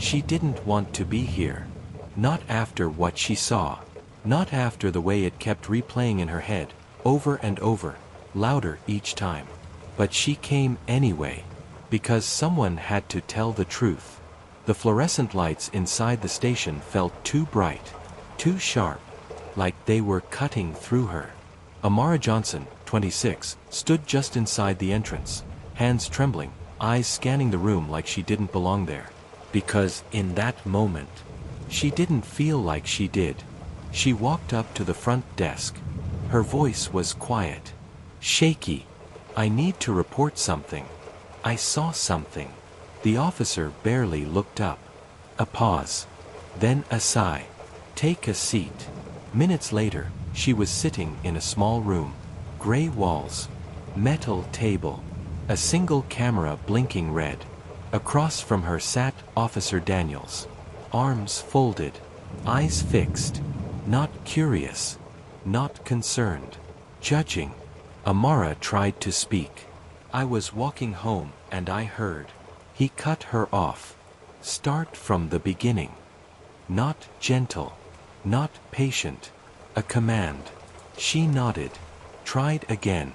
She didn't want to be here. Not after what she saw. Not after the way it kept replaying in her head, over and over, louder each time. But she came anyway. Because someone had to tell the truth. The fluorescent lights inside the station felt too bright, too sharp, like they were cutting through her. Amara Johnson, 26, stood just inside the entrance, hands trembling, eyes scanning the room like she didn't belong there. Because in that moment, she didn't feel like she did. She walked up to the front desk. Her voice was quiet, shaky. "I need to report something. I saw something." The officer barely looked up. A pause. Then a sigh. "Take a seat." Minutes later, she was sitting in a small room. Gray walls. Metal table. A single camera blinking red. Across from her sat Officer Daniels. Arms folded. Eyes fixed. Not curious. Not concerned. Judging. Amara tried to speak. "I was walking home and I heard." He cut her off. "Start from the beginning." Not gentle. Not patient. A command. She nodded. Tried again.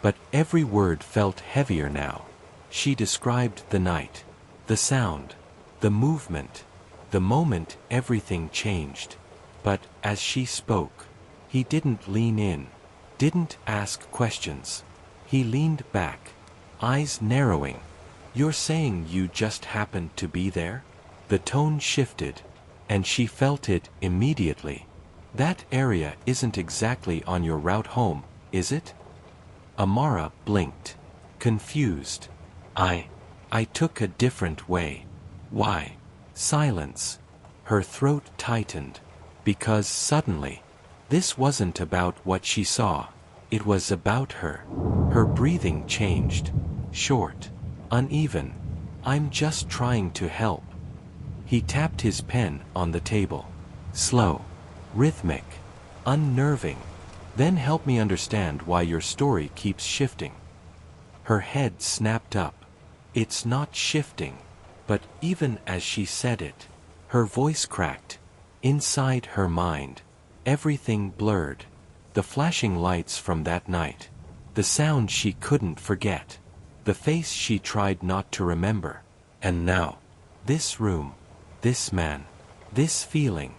But every word felt heavier now. She described the night. The sound. The movement. The moment everything changed. But as she spoke, he didn't lean in. Didn't ask questions. He leaned back. Eyes narrowing. "You're saying you just happened to be there?" The tone shifted. And she felt it immediately. "That area isn't exactly on your route home, is it?" Amara blinked. Confused. I took a different way." "Why?" Silence. Her throat tightened. Because suddenly, this wasn't about what she saw. It was about her. Her breathing changed. Short. Uneven. "I'm just trying to help." He tapped his pen on the table. Slow. Rhythmic. Unnerving. "Then help me understand why your story keeps shifting." Her head snapped up. "It's not shifting." But even as she said it, her voice cracked. Inside her mind, everything blurred. The flashing lights from that night. The sound she couldn't forget. The face she tried not to remember. And now, this room, this man, this feeling,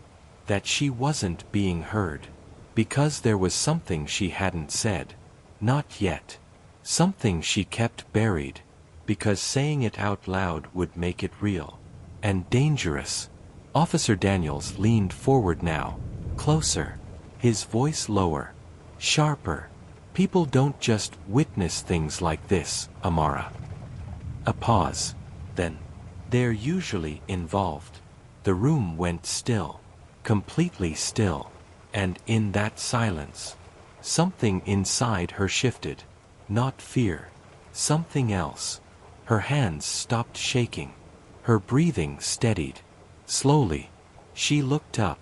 that she wasn't being heard. Because there was something she hadn't said. Not yet. Something she kept buried. Because saying it out loud would make it real. And dangerous. Officer Daniels leaned forward now. Closer. His voice lower. Sharper. "People don't just witness things like this, Amara." A pause. Then, "They're usually involved." The room went still. Completely still. And in that silence, something inside her shifted. Not fear. Something else. Her hands stopped shaking. Her breathing steadied. Slowly, she looked up.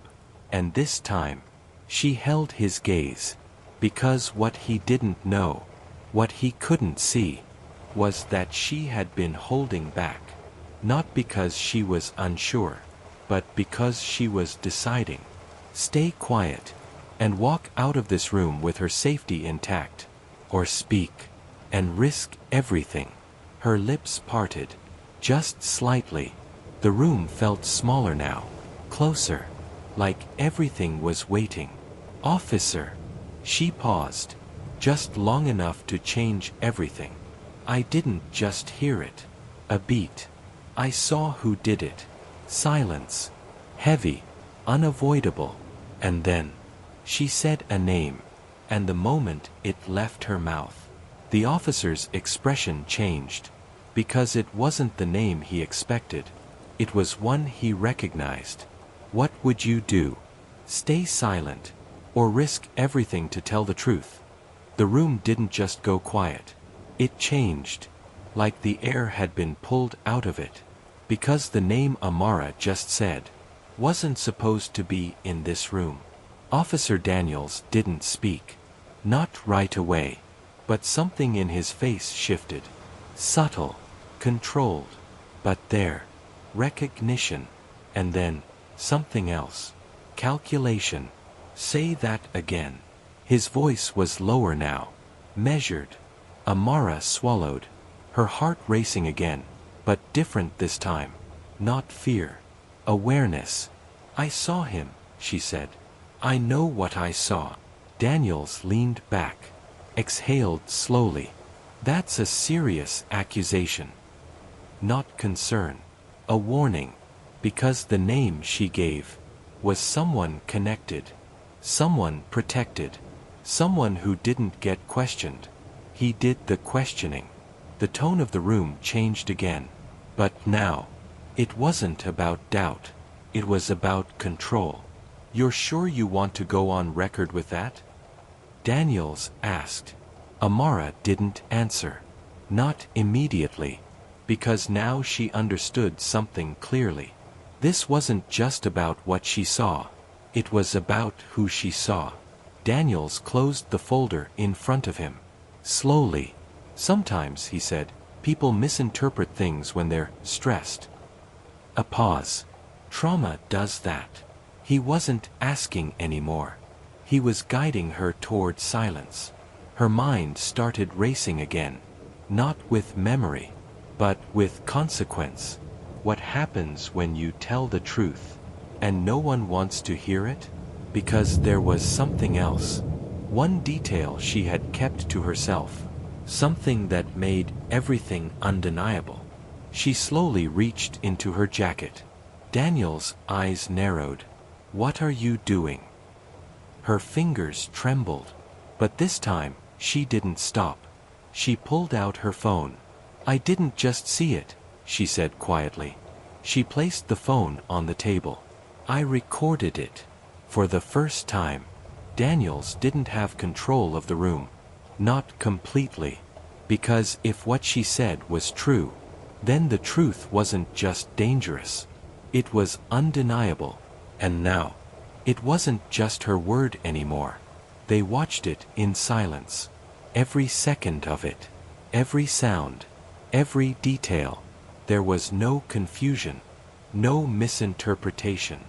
And this time, she held his gaze. Because what he didn't know, what he couldn't see, was that she had been holding back. Not because she was unsure, but because she was deciding. Stay quiet, and walk out of this room with her safety intact, or speak, and risk everything. Her lips parted, just slightly. The room felt smaller now, closer, like everything was waiting. "Officer." She paused, just long enough to change everything. "I didn't just hear it. A beat. I saw who did it." Silence. Heavy. Unavoidable. And then, she said a name. And the moment it left her mouth, the officer's expression changed. Because it wasn't the name he expected. It was one he recognized. "What would you do? Stay silent, or risk everything to tell the truth?" The room didn't just go quiet. It changed, like the air had been pulled out of it. Because the name Amara just said wasn't supposed to be in this room. Officer Daniels didn't speak. Not right away. But something in his face shifted. Subtle. Controlled. But there. recognition, and then, something else. Calculation. Say that again. His voice was lower now. Measured. Amara swallowed, her heart racing again, but different this time. Not fear. Awareness. I saw him, she said. I know what I saw. Daniels leaned back, exhaled slowly. That's a serious accusation. Not concern. A warning, because the name she gave was someone connected, someone protected, someone who didn't get questioned. He did the questioning. The tone of the room changed again. But now, it wasn't about doubt. It was about control. You're sure you want to go on record with that? Daniels asked. Amara didn't answer. Not immediately, because now she understood something clearly. This wasn't just about what she saw. It was about who she saw. Daniels closed the folder in front of him. Slowly. Sometimes, he said, people misinterpret things when they're stressed. A pause. Trauma does that. He wasn't asking anymore. He was guiding her toward silence. Her mind started racing again. Not with memory, but with consequence. What happens when you tell the truth, and no one wants to hear it? Because there was something else. One detail she had kept to herself. Something that made everything undeniable. She slowly reached into her jacket. Daniel's eyes narrowed. What are you doing? Her fingers trembled. But this time, she didn't stop. She pulled out her phone. I didn't just see it, she said quietly. She placed the phone on the table. I recorded it. For the first time, Daniels didn't have control of the room. Not completely. Because if what she said was true, then the truth wasn't just dangerous. It was undeniable. And now, it wasn't just her word anymore. They watched it in silence. Every second of it. Every sound. Every detail. There was no confusion. No misinterpretation.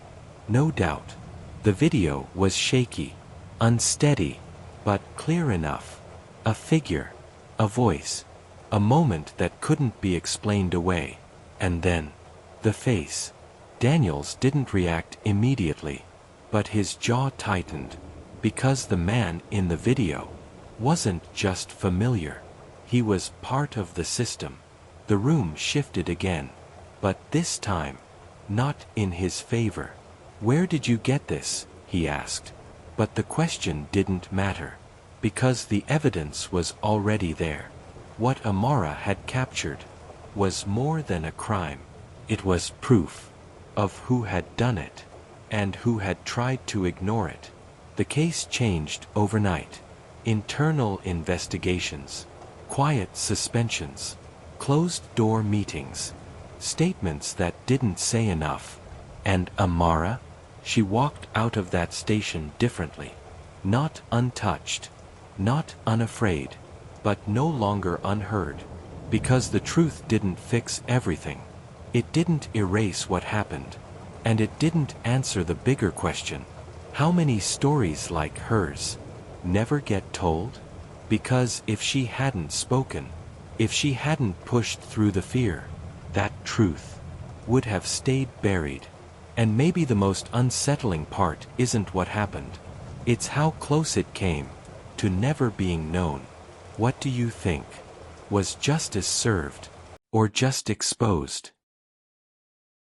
No doubt. The video was shaky. Unsteady. But clear enough. A figure. A voice. A moment that couldn't be explained away. And then, the face. Daniels didn't react immediately. But his jaw tightened. Because the man in the video wasn't just familiar. He was part of the system. The room shifted again. But this time, not in his favor. Where did you get this? He asked. But the question didn't matter. Because the evidence was already there. What Amara had captured was more than a crime. It was proof of who had done it, and who had tried to ignore it. The case changed overnight. Internal investigations, quiet suspensions, closed-door meetings, statements that didn't say enough. And Amara? She walked out of that station differently. Not untouched, not unafraid, but no longer unheard. Because the truth didn't fix everything. It didn't erase what happened. And it didn't answer the bigger question. How many stories like hers never get told? Because if she hadn't spoken, if she hadn't pushed through the fear, that truth would have stayed buried. And maybe the most unsettling part isn't what happened. It's how close it came to never being known. What do you think? Was justice served, or just exposed?